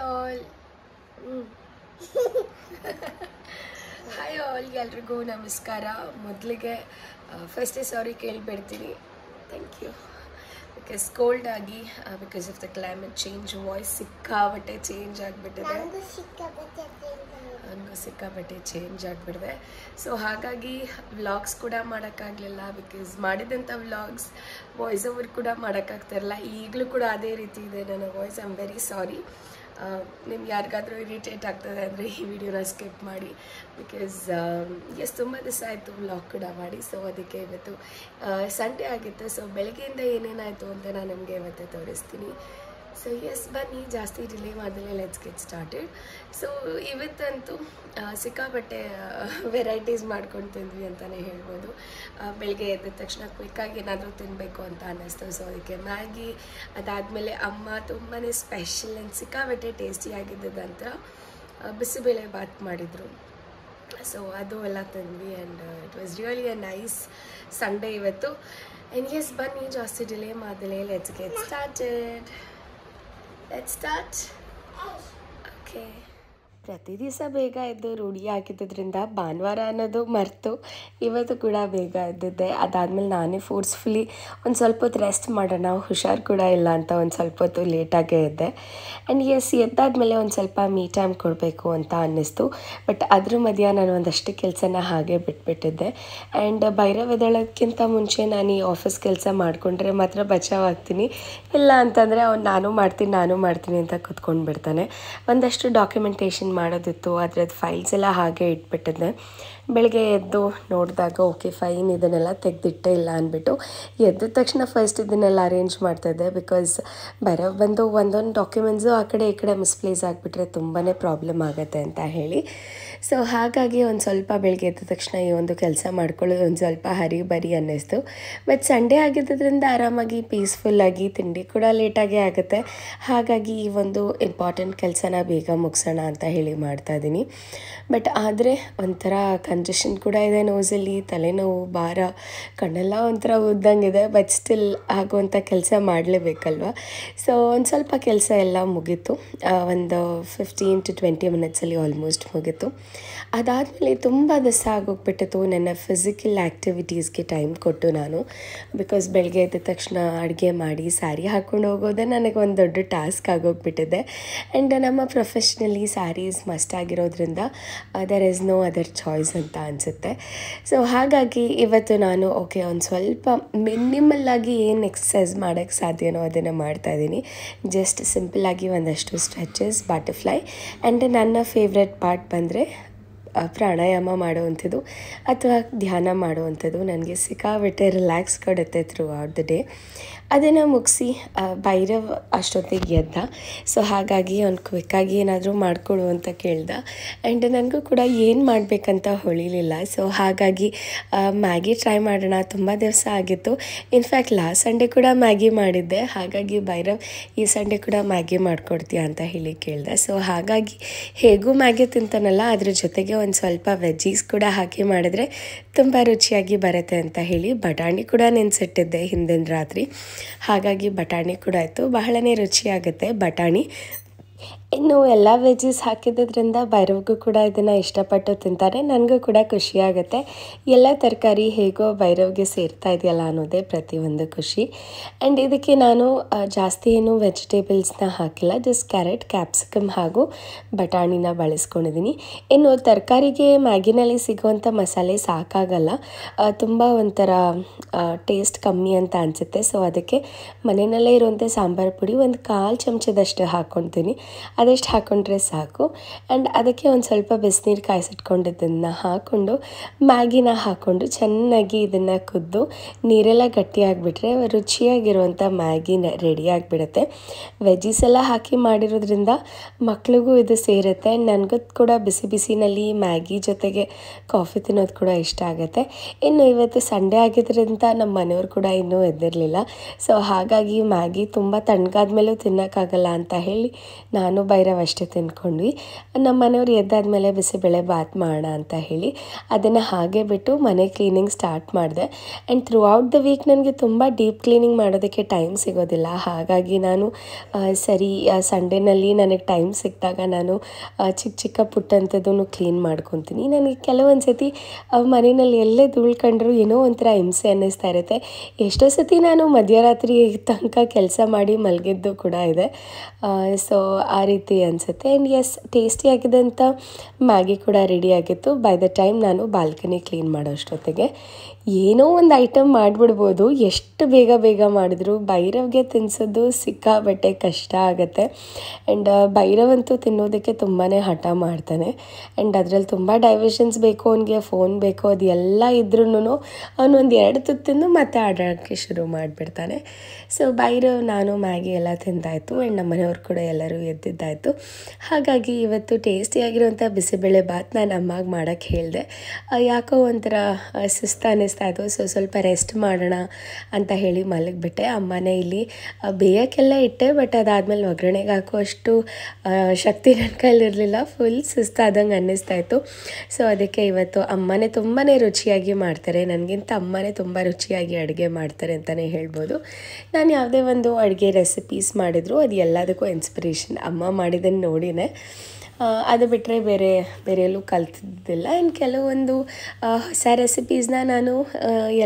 All hi all ಎಲ್ರಿಗೂ ನಮಸ್ಕಾರ. ಮೊದಲಿಗೆ ಫಸ್ಟೇ ಸಾರಿ ಕೇಳಿಬಿಡ್ತೀನಿ. Thank you. ಬಿಕಾಸ್ ಕೋಲ್ಡ್ ಆಗಿ because of the climate change voice ಸಿಕ್ಕಾಬಟ್ಟೆ ಚೇಂಜ್ ಆಗಿಬಿಟ್ಟಿದೆ. ನನಗೂ ಸಿಕ್ಕಾಬಟ್ಟೆ ಚೇಂಜ್ ಆಗಿಬಿಟ್ಟಿದೆ. ಸೊ ಹಾಗಾಗಿ ವ್ಲಾಗ್ಸ್ ಕೂಡ ಮಾಡೋಕ್ಕಾಗಲಿಲ್ಲ. ಬಿಕಾಸ್ ಮಾಡಿದಂಥ ವ್ಲಾಗ್ಸ್ ವಾಯ್ಸ್ ಓವರ್ ಕೂಡ ಮಾಡೋಕ್ಕಾಗ್ತಾಯಿರಲ್ಲ. ಈಗಲೂ ಕೂಡ ಅದೇ ರೀತಿ ಇದೆ ನನ್ನ voice. I am very sorry. ನಿಮ್ಗೆ ಯಾರಿಗಾದರೂ ಇರಿಟೇಟ್ ಆಗ್ತದೆ ಅಂದರೆ ಈ ವಿಡಿಯೋನ ಸ್ಕಿಪ್ ಮಾಡಿ. ಬಿಕಾಸ್ ತುಂಬ ದಿವಸ ಆಯಿತು ವ್ಲಾಗ್ ಕೂಡ ಮಾಡಿ. ಸೊ ಅದಕ್ಕೆ ಇವತ್ತು ಸಂಡೇ ಆಗಿತ್ತು. ಸೊ ಬೆಳಗ್ಗೆಯಿಂದ ಏನೇನಾಯಿತು ಅಂತ ನಾನು ನಿಮಗೆ ಇವತ್ತು ತೋರಿಸ್ತೀನಿ. ಸೊ ಬನ್ನಿ, ಜಾಸ್ತಿ ಡಿಲೇ ಮಾಡಿದ್ರೆ ಲೆಟ್ಸ್ ಗೆಟ್ ಸ್ಟಾರ್ಟೆಡ್. ಸೊ ಇವತ್ತಂತೂ ಸಿಕ್ಕಾಪಟ್ಟೆ ವೆರೈಟೀಸ್ ಮಾಡ್ಕೊಂಡು ತಿಂದ್ವಿ ಅಂತಲೇ ಹೇಳ್ಬೋದು. ಬೆಳಗ್ಗೆ ಎದ್ದ ತಕ್ಷಣ ಕ್ವಿಕ್ಕಾಗಿ ಏನಾದರೂ ತಿನ್ನಬೇಕು ಅಂತ ಅನ್ನಿಸ್ತು. ಸೊ ಅದಕ್ಕೆ ಮ್ಯಾಗಿ, ಅದಾದಮೇಲೆ ಅಮ್ಮ ತುಂಬಾ ಸ್ಪೆಷಲ್ ಆ್ಯಂಡ್ ಸಿಕ್ಕಾಪಟ್ಟೆ ಟೇಸ್ಟಿಯಾಗಿದ್ದಂಥ ಬಿಸಿಬೇಳೆ ಬಾತ್ ಮಾಡಿದರು. ಸೊ ಅದು ಎಲ್ಲ ತಿಂದ್ವಿ and it was really A nice Sunday ಇವತ್ತು. ಆ್ಯಂಡ್ ಬನ್ನಿ, ಜಾಸ್ತಿ ಡಿಲೇ ಮಾಡಿದ್ರೆ let's get started. Let's start. Okay. ಪ್ರತಿ ದಿವಸ ಬೇಗ ಎದ್ದು ರೂಢಿ ಆಗಿದ್ದರಿಂದ ಭಾನುವಾರ ಅನ್ನೋದು ಮರೆತು ಇವತ್ತು ಕೂಡ ಬೇಗ ಎದ್ದಿದ್ದೆ. ಅದಾದಮೇಲೆ ನಾನೇ ಫೋರ್ಸ್ಫುಲಿ ಒಂದು ಸ್ವಲ್ಪ ಹೊತ್ತು ರೆಸ್ಟ್ ಮಾಡೋಣ, ಹುಷಾರು ಕೂಡ ಇಲ್ಲ ಅಂತ ಒಂದು ಸ್ವಲ್ಪ ಹೊತ್ತು ಲೇಟಾಗೇ ಇದ್ದೆ. ಆ್ಯಂಡ್ ಎದ್ದಾದಮೇಲೆ ಒಂದು ಸ್ವಲ್ಪ ಮೀ ಟೈಮ್ ಕೊಡಬೇಕು ಅಂತ ಅನ್ನಿಸ್ತು. ಬಟ್ ಅದ್ರ ಮಧ್ಯ ನಾನು ಒಂದಷ್ಟು ಕೆಲಸನ ಹಾಗೆ ಬಿಟ್ಬಿಟ್ಟಿದ್ದೆ. ಆ್ಯಂಡ್ ಭೈರವ್ ಎದ್ದೇಳೋಕ್ಕಿಂತ ಮುಂಚೆ ನಾನು ಈ ಆಫೀಸ್ ಕೆಲಸ ಮಾಡಿಕೊಂಡ್ರೆ ಮಾತ್ರ ಬಚಾವಾಗ್ತೀನಿ. ಇಲ್ಲ ಅಂತಂದರೆ ಅವ್ನು ನಾನು ಮಾಡ್ತೀನಿ ಅಂತ ಕೂತ್ಕೊಂಡು ಬಿಡ್ತಾನೆ. ಒಂದಷ್ಟು ಡಾಕ್ಯುಮೆಂಟೇಷನ್ ಮಾಡೋದಿತ್ತು, ಅದರದ್ದು ಫೈಲ್ಸ್ ಎಲ್ಲ ಹಾಗೆ ಇಟ್ಬಿಟ್ಟಿದ್ದೆ. ಬೆಳಗ್ಗೆ ಎದ್ದು ನೋಡಿದಾಗ ಓಕೆ ಫೈನ್, ಇದನ್ನೆಲ್ಲ ತೆಗೆದಿಟ್ಟೇ ಇಲ್ಲ ಅಂದ್ಬಿಟ್ಟು ಎದ್ದ ತಕ್ಷಣ ಫಸ್ಟ್ ಇದನ್ನೆಲ್ಲ ಅರೇಂಜ್ ಮಾಡ್ತಾಯಿದ್ದೆ. ಬಿಕಾಸ್ ಭೈರವ್ ಬಂದು ಒಂದೊಂದು ಡಾಕ್ಯುಮೆಂಟ್ಸು ಆ ಕಡೆ ಈ ಕಡೆ ಮಿಸ್ಪ್ಲೇಸ್ ಆಗಿಬಿಟ್ರೆ ತುಂಬಾ ಪ್ರಾಬ್ಲಮ್ ಆಗುತ್ತೆ ಅಂತ ಹೇಳಿ. ಸೊ ಹಾಗಾಗಿ ಒಂದು ಸ್ವಲ್ಪ ಬೆಳಗ್ಗೆ ಎದ್ದ ತಕ್ಷಣ ಈ ಒಂದು ಕೆಲಸ ಮಾಡ್ಕೊಳ್ಳೋದು ಒಂದು ಸ್ವಲ್ಪ ಹರಿಬರಿ ಅನ್ನಿಸ್ತು. ಬಟ್ ಸಂಡೇ ಆಗಿದ್ದರಿಂದ ಆರಾಮಾಗಿ ಪೀಸ್ಫುಲ್ಲಾಗಿ, ತಿಂಡಿ ಕೂಡ ಲೇಟಾಗೇ ಆಗುತ್ತೆ. ಹಾಗಾಗಿ ಈ ಒಂದು ಇಂಪಾರ್ಟೆಂಟ್ ಕೆಲಸನ ಬೇಗ ಮುಗಿಸೋಣ ಅಂತ ಹೇಳಿ ಮಾಡ್ತಾಯಿದ್ದೀನಿ. ಬಟ್ ಆದರೆ ಒಂಥರ ಕಂಜೆಷನ್ ಕೂಡ ಇದೆ ನೋಸಲ್ಲಿ, ತಲೆನೋವು, ಭಾರ, ಕಣ್ಣೆಲ್ಲ ಒಂಥರ ಉದ್ದಂಗಿದೆ. ಬಟ್ ಸ್ಟಿಲ್ ಆಗುವಂಥ ಕೆಲಸ ಮಾಡಲೇಬೇಕಲ್ವ. ಸೊ ಒಂದು ಸ್ವಲ್ಪ ಕೆಲಸ ಎಲ್ಲ ಮುಗೀತು. ಒಂದು 15 to 20 ಮಿನಿಟ್ಸಲ್ಲಿ ಆಲ್ಮೋಸ್ಟ್ ಮುಗೀತು. ಅದಾದಮೇಲೆ ತುಂಬ ದಿವಸ ಆಗೋಗ್ಬಿಟ್ಟಿತ್ತು ನನ್ನ ಫಿಸಿಕಲ್ ಆ್ಯಕ್ಟಿವಿಟೀಸ್ಗೆ ಟೈಮ್ ಕೊಟ್ಟು ನಾನು. ಬಿಕಾಸ್ ಬೆಳಗ್ಗೆ ಎದ್ದ ತಕ್ಷಣ ಅಡುಗೆ ಮಾಡಿ ಸ್ಯಾರಿ ಹಾಕ್ಕೊಂಡು ಹೋಗೋದೇ ನನಗೆ ಒಂದು ದೊಡ್ಡ ಟಾಸ್ಕ್ ಆಗೋಗ್ಬಿಟ್ಟಿದೆ. ಆ್ಯಂಡ್ ನಮ್ಮ ಪ್ರೊಫೆಷ್ನಲಿ ಸ್ಯಾರೀಸ್ ಮಸ್ಟ್ ಆಗಿರೋದ್ರಿಂದ there is no other choice ಅಂತ ಅನಿಸುತ್ತೆ. ಸೊ ಹಾಗಾಗಿ ಇವತ್ತು ನಾನು ಓಕೆ ಒಂದು ಸ್ವಲ್ಪ ಮಿನಿಮಲ್ಲಾಗಿ ಏನು ಎಕ್ಸಸೈಸ್ ಮಾಡೋಕ್ಕೆ ಸಾಧ್ಯನೋ ಅದನ್ನು ಮಾಡ್ತಾಯಿದ್ದೀನಿ. ಜಸ್ಟ್ ಸಿಂಪಲ್ಲಾಗಿ ಒಂದಷ್ಟು ಸ್ಟ್ರೆಚಸ್, ಬಟರ್ಫ್ಲೈ, ಆ್ಯಂಡ್ ನನ್ನ ಫೇವ್ರೆಟ್ ಪಾರ್ಟ್ ಬಂದರೆ ಪ್ರಾಣಾಯಾಮ ಮಾಡುವಂಥದ್ದು ಅಥವಾ ಧ್ಯಾನ ಮಾಡುವಂಥದ್ದು. ನನಗೆ ಸಿಕ್ಕಾಬಿಟ್ಟೆ ರಿಲ್ಯಾಕ್ಸ್ ಕೊಡುತ್ತೆ ಥ್ರೂ ಔಟ್ ದ ಡೇ. ಅದನ್ನು ಮುಗಿಸಿ ಭೈರವ್ ಅಷ್ಟೊತ್ತಿಗೆ ಎದ್ದ. ಸೊ ಹಾಗಾಗಿ ಅವ್ನು ಕ್ವಿಕ್ಕಾಗಿ ಏನಾದರೂ ಮಾಡಿಕೊಡು ಅಂತ ಕೇಳ್ದ. ಆ್ಯಂಡ್ ನನಗೂ ಕೂಡ ಏನು ಮಾಡಬೇಕಂತ ಹೊಳಿಲಿಲ್ಲ. ಸೊ ಹಾಗಾಗಿ ಮ್ಯಾಗಿ ಟ್ರೈ ಮಾಡೋಣ, ತುಂಬ ದಿವಸ ಆಗಿತ್ತು. ಇನ್ಫ್ಯಾಕ್ಟ್ ಲಾಸ್ಟ್ ಸಂಡೇ ಕೂಡ ಮ್ಯಾಗಿ ಮಾಡಿದ್ದೆ. ಹಾಗಾಗಿ ಭೈರವ್ ಈ ಸಂಡೇ ಕೂಡ ಮ್ಯಾಗಿ ಮಾಡಿಕೊಡ್ತೀಯಾ ಅಂತ ಹೇಳಿ ಕೇಳ್ದೆ. ಸೊ ಹಾಗಾಗಿ ಹೇಗೂ ಮ್ಯಾಗಿ ತಿಂತಾನಲ್ಲ, ಅದ್ರ ಜೊತೆಗೆ ಒಂದು ಸ್ವಲ್ಪ ವೆಜ್ಜೀಸ್ ಕೂಡ ಹಾಕಿ ಮಾಡಿದ್ರೆ ತುಂಬ ರುಚಿಯಾಗಿ ಬರುತ್ತೆ ಅಂತ ಹೇಳಿ ಬಟಾಣಿ ಕೂಡ ನೆನೆಸಿಟ್ಟಿದ್ದೆ ಹಿಂದಿನ ರಾತ್ರಿ. ಹಾಗಾಗಿ ಬಟಾಣಿ ಕೂಡ ಆಯಿತು. ಬಹಳನೇ ರುಚಿಯಾಗುತ್ತೆ ಬಟಾಣಿ. ಇನ್ನು ಎಲ್ಲ ವೆಜ್ಜೀಸ್ ಹಾಕಿದ್ದರಿಂದ ಭೈರವ್ಗೂ ಕೂಡ ಇದನ್ನು ಇಷ್ಟಪಟ್ಟು ತಿಂತಾರೆ. ನನಗೂ ಕೂಡ ಖುಷಿಯಾಗುತ್ತೆ. ಎಲ್ಲ ತರಕಾರಿ ಹೇಗೋ ಭೈರವ್ಗೆ ಸೇರ್ತಾ ಇದೆಯಲ್ಲ ಅನ್ನೋದೇ ಪ್ರತಿಯೊಂದು ಖುಷಿ. ಆ್ಯಂಡ್ ಇದಕ್ಕೆ ನಾನು ಜಾಸ್ತಿ ಏನು ವೆಜಿಟೇಬಲ್ಸ್ನ ಹಾಕಿಲ್ಲ. ಜಸ್ಟ್ ಕ್ಯಾರೆಟ್, ಕ್ಯಾಪ್ಸಿಕಮ್ ಹಾಗೂ ಬಟಾಣಿನ ಬಳಸ್ಕೊಂಡಿದ್ದೀನಿ. ಇನ್ನು ತರಕಾರಿಗೆ ಮ್ಯಾಗಿನಲ್ಲಿ ಸಿಗುವಂಥ ಮಸಾಲೆ ಸಾಕಾಗಲ್ಲ, ತುಂಬ ಒಂಥರ ಟೇಸ್ಟ್ ಕಮ್ಮಿ ಅಂತ ಅನಿಸುತ್ತೆ. ಸೊ ಅದಕ್ಕೆ ಮನೆಯಲ್ಲೇ ಇರುವಂಥ ಸಾಂಬಾರು ಪುಡಿ ಒಂದು 1/4 ಚಮಚದಷ್ಟು ಹಾಕ್ಕೊಳ್ತೀನಿ. ಅದಷ್ಟು ಹಾಕ್ಕೊಂಡ್ರೆ ಸಾಕು. ಆ್ಯಂಡ್ ಅದಕ್ಕೆ ಒಂದು ಸ್ವಲ್ಪ ಬಿಸಿನೀರು ಕಾಯಿಸಿಟ್ಕೊಂಡಿದ್ದನ್ನು ಹಾಕ್ಕೊಂಡು ಮ್ಯಾಗಿನ ಹಾಕ್ಕೊಂಡು ಚೆನ್ನಾಗಿ ಇದನ್ನು ಕುದ್ದು ನೀರೆಲ್ಲ ಗಟ್ಟಿಯಾಗಿಬಿಟ್ರೆ ರುಚಿಯಾಗಿರುವಂಥ ಮ್ಯಾಗಿ ರೆಡಿ ಆಗಿಬಿಡುತ್ತೆ. ವೆಜ್ಜೀಸ್ ಎಲ್ಲ ಹಾಕಿ ಮಾಡಿರೋದ್ರಿಂದ ಮಕ್ಳಿಗೂ ಇದು ಸೇರುತ್ತೆ. ನನಗೂ ಕೂಡ ಬಿಸಿ ಬಿಸಿನಲ್ಲಿ ಮ್ಯಾಗಿ ಜೊತೆಗೆ ಕಾಫಿ ತಿನ್ನೋದು ಕೂಡ ಇಷ್ಟ ಆಗುತ್ತೆ. ಇನ್ನು ಇವತ್ತು ಸಂಡೇ ಆಗಿದ್ದರಿಂದ ನಮ್ಮ ಮನೆಯವ್ರು ಕೂಡ ಇನ್ನೂ ಎದ್ದಿರಲಿಲ್ಲ. ಸೊ ಹಾಗಾಗಿ ಮ್ಯಾಗಿ ತುಂಬ ತಣ್ಣಗಾದ್ಮೇಲೂ ತಿನ್ನೋಕ್ಕಾಗಲ್ಲ ಅಂತ ಹೇಳಿ ನಾನು ಭೈರವ್ ಅಷ್ಟೇ ತಿಂದ್ಕೊಂಡ್ವಿ. ನಮ್ಮ ಮನೆಯವ್ರು ಎದ್ದಾದಮೇಲೆ ಬಿಸಿಬೇಳೆ ಬಾತ್ ಮಾಡೋಣ ಅಂತ ಹೇಳಿ ಅದನ್ನು ಹಾಗೆ ಬಿಟ್ಟು ಮನೆ ಕ್ಲೀನಿಂಗ್ ಸ್ಟಾರ್ಟ್ ಮಾಡಿದೆ. And throughout the week ನನಗೆ ತುಂಬ ಡೀಪ್ ಕ್ಲೀನಿಂಗ್ ಮಾಡೋದಕ್ಕೆ ಟೈಮ್ ಸಿಗೋದಿಲ್ಲ. ಹಾಗಾಗಿ ನಾನು ಸರಿ ಸಂಡೇನಲ್ಲಿ ನನಗೆ ಟೈಮ್ ಸಿಕ್ಕಿದಾಗ ನಾನು ಚಿಕ್ಕ ಚಿಕ್ಕ ಪುಟ್ಟಂಥದ್ದನ್ನು ಕ್ಲೀನ್ ಮಾಡ್ಕೊತೀನಿ. ನನಗೆ ಕೆಲವೊಂದು ಸತಿ ಮನೆಯಲ್ಲಿ ಎಲ್ಲೇ ಧೂಳ್ಕೊಂಡ್ರು ಏನೋ ಒಂಥರ ಹಿಂಸೆ ಅನ್ನಿಸ್ತಾ ಇರುತ್ತೆ. ಎಷ್ಟೋ ಸತಿ ನಾನು ಮಧ್ಯರಾತ್ರಿ ತನಕ ಕೆಲಸ ಮಾಡಿ ಮಲಗಿದ್ದು ಕೂಡ ಇದೆ. ಸೊ ಆ ರೀತಿ ಅನಿಸುತ್ತೆ. ಆ್ಯಂಡ್ ಎಸ್, ಟೇಸ್ಟಿಯಾಗಿದ್ದಂಥ ಮ್ಯಾಗಿ ಕೂಡ ರೆಡಿಯಾಗಿತ್ತು ಬೈ ದ ಟೈಮ್ ನಾನು ಬಾಲ್ಕನಿ ಕ್ಲೀನ್ ಮಾಡೋಷ್ಟೊತ್ತಿಗೆ. ಏನೋ ಒಂದು ಐಟಮ್ ಮಾಡಿಬಿಡ್ಬೋದು, ಎಷ್ಟು ಬೇಗ ಬೇಗ ಮಾಡಿದ್ರು ಭೈರವ್ಗೆ ತಿನ್ನಿಸೋದು ಸಿಕ್ಕಾಬಟ್ಟೆ ಕಷ್ಟ ಆಗುತ್ತೆ. ಆ್ಯಂಡ್ ಭೈರವ್ ಅಂತೂ ತಿನ್ನೋದಕ್ಕೆ ತುಂಬಾ ಹಠ ಮಾಡ್ತಾನೆ. ಆ್ಯಂಡ್ ಅದರಲ್ಲಿ ತುಂಬ ಡೈವರ್ಷನ್ಸ್ ಬೇಕು, ಅವನಿಗೆ ಫೋನ್ ಬೇಕು, ಅದು ಎಲ್ಲ ಇದ್ರೂ ಅವನೊಂದು 2 ತುತ್ತಿಂದು ಮತ್ತೆ ಆಡೋಕ್ಕೆ ಶುರು ಮಾಡಿಬಿಡ್ತಾನೆ. ಸೊ ಭೈರವ್, ನಾನು ಮ್ಯಾಗಿ ಎಲ್ಲ ತಿಂದಾಯಿತು. ಆ್ಯಂಡ್ ನಮ್ಮ ಮನೆಯವ್ರು ಕೂಡ ಎಲ್ಲರೂ ಎದ್ದಿದ್ದಾಯಿತು. ಹಾಗಾಗಿ ಇವತ್ತು ಟೇಸ್ಟಿಯಾಗಿರೋಂಥ ಬಿಸಿಬೇಳೆ ಬಾತ್ ನಾನು ಅಮ್ಮಗೆ ಮಾಡೋಕ್ಕೆ ಹೇಳಿದೆ. ಯಾಕೋ ಒಂಥರ ಸುಸ್ತು ಅನ್ನಿಸ್ತಾ ಇತ್ತು. ಸೊ ಸ್ವಲ್ಪ ರೆಸ್ಟ್ ಮಾಡೋಣ ಅಂತ ಹೇಳಿ ಮಲಗಿಬಿಟ್ಟೆ. ಅಮ್ಮನೇ ಇಲ್ಲಿ ಬೇಯಕ್ಕೆಲ್ಲ ಇಟ್ಟೆ, ಬಟ್ ಅದಾದಮೇಲೆ ಒಗ್ಗರಣೆಗೆ ಹಾಕುವಷ್ಟು ಶಕ್ತಿ ನನ್ನ ಕೈಲಿರಲಿಲ್ಲ. ಫುಲ್ ಸುಸ್ತಾದಂಗೆ ಅನ್ನಿಸ್ತಾಯಿತ್ತು. ಸೊ ಅದಕ್ಕೆ ಇವತ್ತು ಅಮ್ಮನೇ ತುಂಬಾ ರುಚಿಯಾಗಿ ಮಾಡ್ತಾರೆ. ನನಗಿಂತ ಅಮ್ಮನೇ ತುಂಬ ರುಚಿಯಾಗಿ ಅಡುಗೆ ಮಾಡ್ತಾರೆ ಅಂತಲೇ ಹೇಳ್ಬೋದು. ನಾನು ಯಾವುದೇ ಒಂದು ಅಡುಗೆ ರೆಸಿಪೀಸ್ ಮಾಡಿದ್ರು ಅದು ಎಲ್ಲದಕ್ಕೂ ಇನ್ಸ್ಪಿರೇಷನ್ ಅಮ್ಮ ಮಾಡಿದ್ದನ್ನು ನೋಡಿನೇ. ಅದು ಬಿಟ್ಟರೆ ಬೇರೆ ಎಲ್ಲೂ ಕಲ್ತಿದ್ದಿಲ್ಲ. ಆ್ಯಂಡ್ ಕೆಲವೊಂದು ಹೊಸ ರೆಸಿಪೀಸ್ನ ನಾನು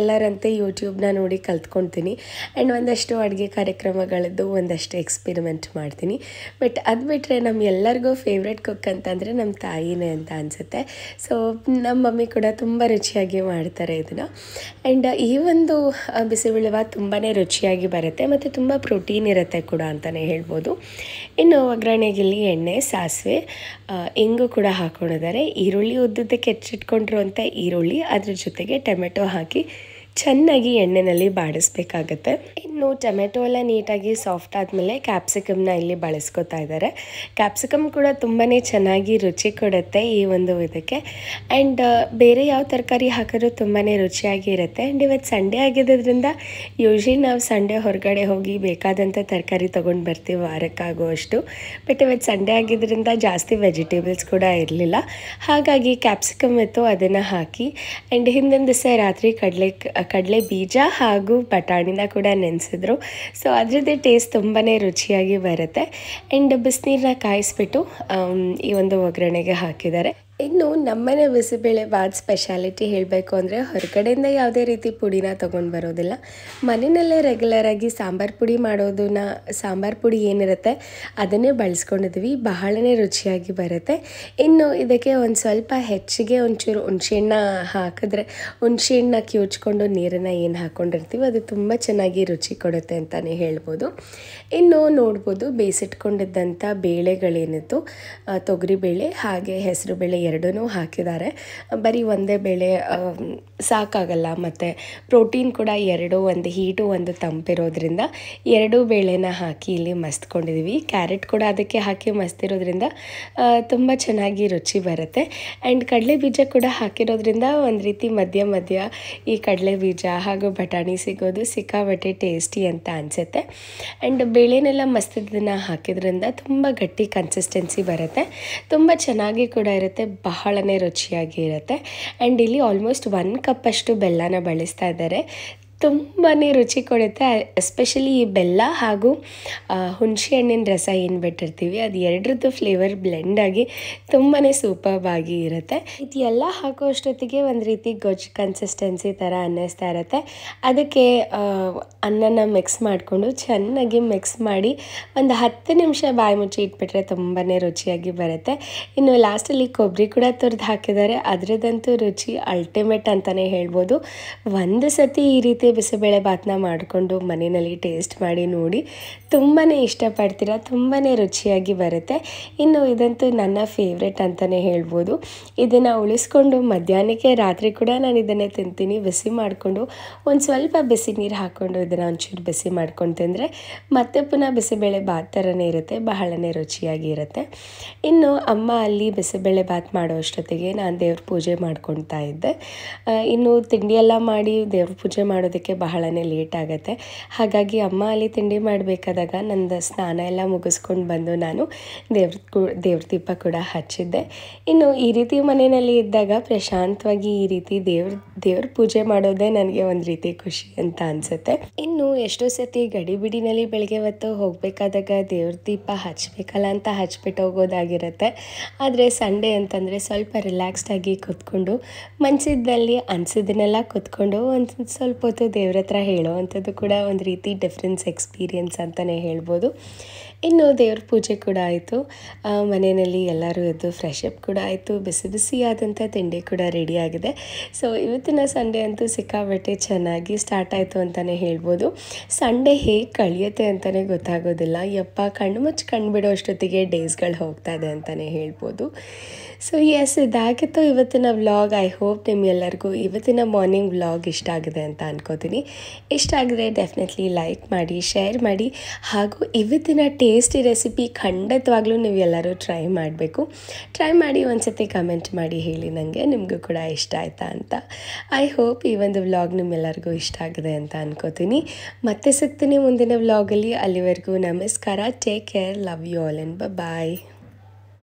ಎಲ್ಲರಂತೆ ಯೂಟ್ಯೂಬ್ನ ನೋಡಿ ಕಲ್ತ್ಕೊಳ್ತೀನಿ. ಆ್ಯಂಡ್ ಒಂದಷ್ಟು ಅಡುಗೆ ಕಾರ್ಯಕ್ರಮಗಳದ್ದು ಒಂದಷ್ಟು ಎಕ್ಸ್ಪೆರಿಮೆಂಟ್ ಮಾಡ್ತೀನಿ. ಬಟ್ ಅದು ಬಿಟ್ಟರೆ ನಮ್ಮ ಎಲ್ಲರಿಗೂ ಫೇವ್ರೆಟ್ ಕುಕ್ ಅಂತಂದರೆ ನಮ್ಮ ತಾಯಿನೇ ಅಂತ ಅನಿಸುತ್ತೆ. ಸೊ ನಮ್ಮ ಮಮ್ಮಿ ಕೂಡ ತುಂಬ ರುಚಿಯಾಗಿ ಮಾಡ್ತಾರೆ ಇದನ್ನು. ಆ್ಯಂಡ್ ಈ ಒಂದು ಬಿಸಿಬೇಳೆ ಬಾತ್ ತುಂಬಾ ರುಚಿಯಾಗಿ ಬರುತ್ತೆ ಮತ್ತು ತುಂಬ ಪ್ರೋಟೀನ್ ಇರುತ್ತೆ ಕೂಡ ಅಂತಲೇ ಹೇಳ್ಬೋದು. ಇನ್ನು ಒಗ್ಗರಣೆಗಿಲ್ಲಿ ಎಣ್ಣೆ, ಸಾಸಿವೆ, ಇಂಗು ಕೂಡ ಹಾಕ್ಕೊಂಡಿದ್ದಾರೆ. ಈರುಳ್ಳಿ ಉದ್ದುದ್ದಕ್ಕೆ ಹೆಚ್ಚಿಟ್ಕೊಂಡಿರುವಂಥ ಈರುಳ್ಳಿ, ಅದ್ರ ಜೊತೆಗೆ ಟೊಮೆಟೊ ಹಾಕಿ ಚೆನ್ನಾಗಿ ಎಣ್ಣೆಯಲ್ಲಿ ಬಾಡಿಸ್ಬೇಕಾಗತ್ತೆ. ಇನ್ನು ಟೊಮೆಟೊ ಎಲ್ಲ ನೀಟಾಗಿ ಸಾಫ್ಟ್ ಆದಮೇಲೆ ಕ್ಯಾಪ್ಸಿಕಮ್ನ ಇಲ್ಲಿ ಬಳಸ್ಕೊತಾ ಇದ್ದಾರೆ. ಕ್ಯಾಪ್ಸಿಕಮ್ ಕೂಡ ತುಂಬಾ ಚೆನ್ನಾಗಿ ರುಚಿ ಕೊಡುತ್ತೆ ಈ ಒಂದು ಇದಕ್ಕೆ. ಆ್ಯಂಡ್ ಬೇರೆ ಯಾವ ತರಕಾರಿ ಹಾಕಿದ್ರೂ ತುಂಬಾ ರುಚಿಯಾಗಿ ಇರುತ್ತೆ. ಆ್ಯಂಡ್ ಇವತ್ತು ಸಂಡೇ ಆಗಿದ್ದರಿಂದ ಯೂಶ್ವಲಿ ನಾವು ಸಂಡೇ ಹೊರಗಡೆ ಹೋಗಿ ಬೇಕಾದಂಥ ತರಕಾರಿ ತೊಗೊಂಡು ಬರ್ತೀವಿ ವಾರಕ್ಕಾಗುವಷ್ಟು. ಬಟ್ ಇವತ್ತು ಸಂಡೇ ಆಗಿದ್ದರಿಂದ ಜಾಸ್ತಿ ವೆಜಿಟೇಬಲ್ಸ್ ಕೂಡ ಇರಲಿಲ್ಲ. ಹಾಗಾಗಿ ಕ್ಯಾಪ್ಸಿಕಮ್ ಇತ್ತು, ಅದನ್ನು ಹಾಕಿ. ಆ್ಯಂಡ್ ಹಿಂದಿನ ದಿವಸ ರಾತ್ರಿ ಕಡಲೆ ಬೀಜ ಹಾಗೂ ಬಟಾಣಿನ ಕೂಡ ನೆನೆಸಿದ್ರು. ಸೊ ಅದರದ್ದೇ ಟೇಸ್ಟ್ ತುಂಬಾ ರುಚಿಯಾಗಿ ಬರುತ್ತೆ. ಆ್ಯಂಡ್ ಬಿಸಿನೀರನ್ನ ಕಾಯಿಸ್ಬಿಟ್ಟು ಈ ಒಂದು ಒಗ್ಗರಣೆಗೆ ಹಾಕಿದ್ದಾರೆ. ಇನ್ನು ನಮ್ಮನೆ ಬಿಸಿಬೇಳೆ ಬಾತ್ ಸ್ಪೆಷಾಲಿಟಿ ಹೇಳಬೇಕು ಅಂದರೆ ಹೊರಗಡೆಯಿಂದ ಯಾವುದೇ ರೀತಿ ಪುಡಿನ ತೊಗೊಂಡು ಬರೋದಿಲ್ಲ. ಮನೆಯಲ್ಲೇ ರೆಗ್ಯುಲರಾಗಿ ಸಾಂಬಾರು ಪುಡಿ ಮಾಡೋದನ್ನ, ಸಾಂಬಾರು ಪುಡಿ ಏನಿರುತ್ತೆ ಅದನ್ನೇ ಬಳಸ್ಕೊಂಡಿದ್ವಿ. ಬಹಳನೇ ರುಚಿಯಾಗಿ ಬರುತ್ತೆ. ಇನ್ನು ಇದಕ್ಕೆ ಒಂದು ಸ್ವಲ್ಪ ಹೆಚ್ಚಿಗೆ ಒಂಚೂರು ಹುಣಸೆಹಣ್ಣ ಹಾಕಿದ್ರೆ, ಹುಣಸೆಹಣ್ಣ ಕಿವುಚ್ಕೊಂಡು ನೀರನ್ನು ಏನು ಹಾಕ್ಕೊಂಡಿರ್ತೀವಿ ಅದು ತುಂಬ ಚೆನ್ನಾಗಿ ರುಚಿ ಕೊಡುತ್ತೆ ಅಂತಲೇ ಹೇಳ್ಬೋದು. ಇನ್ನು ನೋಡ್ಬೋದು ಬೇಯಿಸಿಟ್ಕೊಂಡಿದ್ದಂಥ ಬೇಳೆಗಳೇನಿತ್ತು, ತೊಗರಿಬೇಳೆ ಹಾಗೆ ಹೆಸರು ಬೇಳೆ ಎರಡೂ ಹಾಕಿದ್ದಾರೆ. ಬರೀ ಒಂದೇ ಬೇಳೆ ಸಾಕಾಗಲ್ಲ, ಮತ್ತು ಪ್ರೋಟೀನ್ ಕೂಡ ಎರಡು, ಒಂದು ಹೀಟು ಒಂದು ತಂಪಿರೋದ್ರಿಂದ 2 ಬೇಳೆನ ಹಾಕಿ ಇಲ್ಲಿ ಮಸ್ತ್ಕೊಂಡಿದ್ದೀವಿ. ಕ್ಯಾರೆಟ್ ಕೂಡ ಅದಕ್ಕೆ ಹಾಕಿ ಮಸ್ತಿರೋದ್ರಿಂದ ತುಂಬ ಚೆನ್ನಾಗಿ ರುಚಿ ಬರುತ್ತೆ. ಆ್ಯಂಡ್ ಕಡಲೆ ಬೀಜ ಕೂಡ ಹಾಕಿರೋದ್ರಿಂದ ಒಂದು ರೀತಿ ಮಧ್ಯ ಮಧ್ಯ ಈ ಕಡಲೆ ಬೀಜ ಹಾಗೂ ಬಟಾಣಿ ಸಿಗೋದು ಸಿಕ್ಕಾಬಟ್ಟೆ ಟೇಸ್ಟಿ ಅಂತ ಅನಿಸುತ್ತೆ. ಆ್ಯಂಡ್ ಬೇಳೆನೆಲ್ಲ ಮಸ್ತದನ್ನು ಹಾಕಿದ್ರಿಂದ ತುಂಬ ಗಟ್ಟಿ ಕನ್ಸಿಸ್ಟೆನ್ಸಿ ಬರುತ್ತೆ, ತುಂಬ ಚೆನ್ನಾಗಿ ಕೂಡ ಇರುತ್ತೆ, ಬಹಳನೇ ರುಚಿಯಾಗಿ ಇರುತ್ತೆ. ಆ್ಯಂಡ್ ಇಲ್ಲಿ ಆಲ್ಮೋಸ್ಟ್ 1 ಕಪ್ಪಷ್ಟು ಬೆಲ್ಲನ ಬಳಸ್ತಾ ಇದ್ದಾರೆ. ತುಂಬಾ ರುಚಿ ಕೊಡುತ್ತೆ. ಎಸ್ಪೆಷಲಿ ಈ ಬೆಲ್ಲ ಹಾಗೂ ಹುಣಸೆ ಹಣ್ಣಿನ ರಸ ಏನು ಬಿಟ್ಟಿರ್ತೀವಿ ಅದು ಎರಡರದ್ದು ಫ್ಲೇವರ್ ಬ್ಲೆಂಡಾಗಿ ತುಂಬಾ ಸೂಪರ್ಬ್ ಆಗಿ ಇರುತ್ತೆ. ಇದೆಲ್ಲ ಹಾಕೋ ಅಷ್ಟೊತ್ತಿಗೆ ಒಂದು ರೀತಿ ಗೊಜ್ಜು ಕನ್ಸಿಸ್ಟೆನ್ಸಿ ಥರ ಅನ್ನಿಸ್ತಾ ಇರುತ್ತೆ. ಅದಕ್ಕೆ ಅನ್ನನ ಮಿಕ್ಸ್ ಮಾಡಿಕೊಂಡು ಚೆನ್ನಾಗಿ ಮಿಕ್ಸ್ ಮಾಡಿ ಒಂದು 10 ನಿಮಿಷ ಬಾಯಿ ಮುಚ್ಚಿ ಇಟ್ಬಿಟ್ರೆ ತುಂಬಾ ರುಚಿಯಾಗಿ ಬರುತ್ತೆ. ಇನ್ನು ಲಾಸ್ಟಲ್ಲಿ ಕೊಬ್ಬರಿ ಕೂಡ ತುರಿದು ಹಾಕಿದ್ದಾರೆ. ಅದರದ್ದಂತೂ ರುಚಿ ಅಲ್ಟಿಮೇಟ್ ಅಂತಲೇ ಹೇಳ್ಬೋದು. ಒಂದು ಸತಿ ಈ ರೀತಿ ಬಿಸಿಬೇಳೆ ಬಾತನ್ನ ಮಾಡಿಕೊಂಡು ಮನೆಯಲ್ಲಿ ಟೇಸ್ಟ್ ಮಾಡಿ ನೋಡಿ, ತುಂಬಾ ಇಷ್ಟಪಡ್ತೀರಾ, ತುಂಬಾ ರುಚಿಯಾಗಿ ಬರುತ್ತೆ. ಇನ್ನು ಇದಂತೂ ನನ್ನ ಫೇವ್ರೆಟ್ ಅಂತಲೇ ಹೇಳ್ಬೋದು. ಇದನ್ನು ಉಳಿಸ್ಕೊಂಡು ಮಧ್ಯಾಹ್ನಕ್ಕೆ ರಾತ್ರಿ ಕೂಡ ನಾನು ಇದನ್ನೇ ತಿಂತೀನಿ. ಬಿಸಿ ಮಾಡಿಕೊಂಡು ಒಂದು ಸ್ವಲ್ಪ ಬಿಸಿ ನೀರು ಹಾಕ್ಕೊಂಡು ಇದನ್ನು ಒಂಚೂರು ಬಿಸಿ ಮಾಡ್ಕೊಂಡು ತಿಂದರೆ ಮತ್ತೆ ಪುನಃ ಬಿಸಿಬೇಳೆ ಬಾತ್ ಥರನೇ ಇರುತ್ತೆ, ಬಹಳನೇ ರುಚಿಯಾಗಿ ಇರುತ್ತೆ. ಇನ್ನು ಅಮ್ಮ ಅಲ್ಲಿ ಬಿಸಿಬೇಳೆ ಬಾತ್ ಮಾಡೋ ಅಷ್ಟೊತ್ತಿಗೆ ನಾನು ದೇವ್ರ ಪೂಜೆ ಮಾಡ್ಕೊತಾ ಇದ್ದೆ. ಇನ್ನು ತಿಂಡಿ ಎಲ್ಲ ಮಾಡಿ ದೇವ್ರ ಪೂಜೆ ಮಾಡೋದಕ್ಕೆ ಮಾಡೋದಕ್ಕೆ ಬಹಳನೇ ಲೇಟ್ ಆಗುತ್ತೆ. ಹಾಗಾಗಿ ಅಮ್ಮ ಅಲ್ಲಿ ತಿಂಡಿ ಮಾಡಬೇಕಾದಾಗ ನಂದು ಸ್ನಾನ ಎಲ್ಲ ಮುಗಿಸ್ಕೊಂಡು ಬಂದು ನಾನು ದೇವ್ರ ದೀಪ ಕೂಡ ಹಚ್ಚಿದ್ದೆ. ಇನ್ನು ಈ ರೀತಿ ಮನೆಯಲ್ಲಿ ಇದ್ದಾಗ ಪ್ರಶಾಂತವಾಗಿ ಈ ರೀತಿ ದೇವ್ರ ಪೂಜೆ ಮಾಡೋದೇ ನನಗೆ ಒಂದು ರೀತಿ ಖುಷಿ ಅಂತ ಅನಿಸುತ್ತೆ. ಇನ್ನು ಎಷ್ಟೋ ಸತಿ ಗಡಿಬಿಡಿನಲ್ಲಿ ಬೆಳಗ್ಗೆ ಹೊತ್ತು ಹೋಗಬೇಕಾದಾಗ ದೇವ್ರ ದೀಪ ಹಚ್ಚಬೇಕಲ್ಲ ಅಂತ ಹಚ್ಬಿಟ್ಟು ಹೋಗೋದಾಗಿರುತ್ತೆ. ಆದರೆ ಸಂಡೇ ಅಂತಂದರೆ ಸ್ವಲ್ಪ ರಿಲ್ಯಾಕ್ಸ್ಡಾಗಿ ಕೂತ್ಕೊಂಡು ಮನಸ್ಸಿದ್ದಲ್ಲಿ ಅನಿಸಿದ್ದನ್ನೆಲ್ಲ ಕೂತ್ಕೊಂಡು ಒಂದು ಸ್ವಲ್ಪ ಹೊತ್ತು ದೇವ್ರ ಹತ್ರ ಹೇಳೋ ಅಂಥದ್ದು ಕೂಡ ಒಂದು ರೀತಿ ಡಿಫ್ರೆನ್ಸ್ ಎಕ್ಸ್ಪೀರಿಯನ್ಸ್ ಅಂತಲೇ ಹೇಳ್ಬೋದು. ಇನ್ನು ದೇವ್ರ ಪೂಜೆ ಕೂಡ ಆಯಿತು. ಮನೆಯಲ್ಲಿ ಎಲ್ಲರೂ ಎದ್ದು ಫ್ರೆಶ್ ಅಪ್ ಕೂಡ ಆಯಿತು. ಬಿಸಿ ಬಿಸಿಯಾದಂಥ ತಿಂಡಿ ಕೂಡ ರೆಡಿಯಾಗಿದೆ. ಸೊ ಇವತ್ತಿನ ಸಂಡೇ ಅಂತೂ ಸಿಕ್ಕಾಬಟ್ಟೆ ಚೆನ್ನಾಗಿ ಸ್ಟಾರ್ಟ್ ಆಯಿತು ಅಂತಲೇ ಹೇಳ್ಬೋದು. ಸಂಡೇ ಹೇಗೆ ಕಳೆಯುತ್ತೆ ಅಂತಲೇ ಗೊತ್ತಾಗೋದಿಲ್ಲ. ಯಪ್ಪ ಕಣ್ಣು ಮುಚ್ಚಿ ಕಂಡುಬಿಡೋ ಅಷ್ಟೊತ್ತಿಗೆ ಡೇಸ್ಗಳು ಹೋಗ್ತಾ ಇದೆ ಅಂತಲೇ ಹೇಳ್ಬೋದು. ಸೊ ಎಸ್, ಇದಾಗಿತ್ತು ಇವತ್ತಿನ ವ್ಲಾಗ್. ಐ ಹೋಪ್ ನಿಮ್ಗೆಲ್ಲರಿಗೂ ಇವತ್ತಿನ ಮಾರ್ನಿಂಗ್ ವ್ಲಾಗ್ ಇಷ್ಟ ಆಗಿದೆ ಅಂತ ಅನ್ಕೋತೀನಿ. ಇಷ್ಟ ಆಗಿದ್ರೆ ಡೆಫಿನೆಟ್ಲಿ ಲೈಕ್ ಮಾಡಿ, ಶೇರ್ ಮಾಡಿ. ಹಾಗೂ ಇವತ್ತಿನ ಟೇಸ್ಟಿ ರೆಸಿಪಿ ಖಂಡಿತವಾಗ್ಲೂ ನೀವು ಎಲ್ಲರೂ ಟ್ರೈ ಮಾಡಬೇಕು. ಟ್ರೈ ಮಾಡಿ ಒಂದ್ಸತಿ ಕಮೆಂಟ್ ಮಾಡಿ ಹೇಳಿ ನನಗೆ ನಿಮಗೂ ಕೂಡ ಇಷ್ಟ ಆಯಿತಾ ಅಂತ. ಐ ಹೋಪ್ ಈ ಒಂದು ವ್ಲಾಗ್ ನಿಮ್ಮೆಲ್ಲರಿಗೂ ಇಷ್ಟ ಆಗಿದೆ ಅಂತ ಅನ್ಕೋತೀನಿ. ಮತ್ತೆ ಸಿಗ್ತೀನಿ ಮುಂದಿನ ವ್ಲಾಗಲ್ಲಿ. ಅಲ್ಲಿವರೆಗೂ ನಮಸ್ಕಾರ. Take care. Love you all and bye.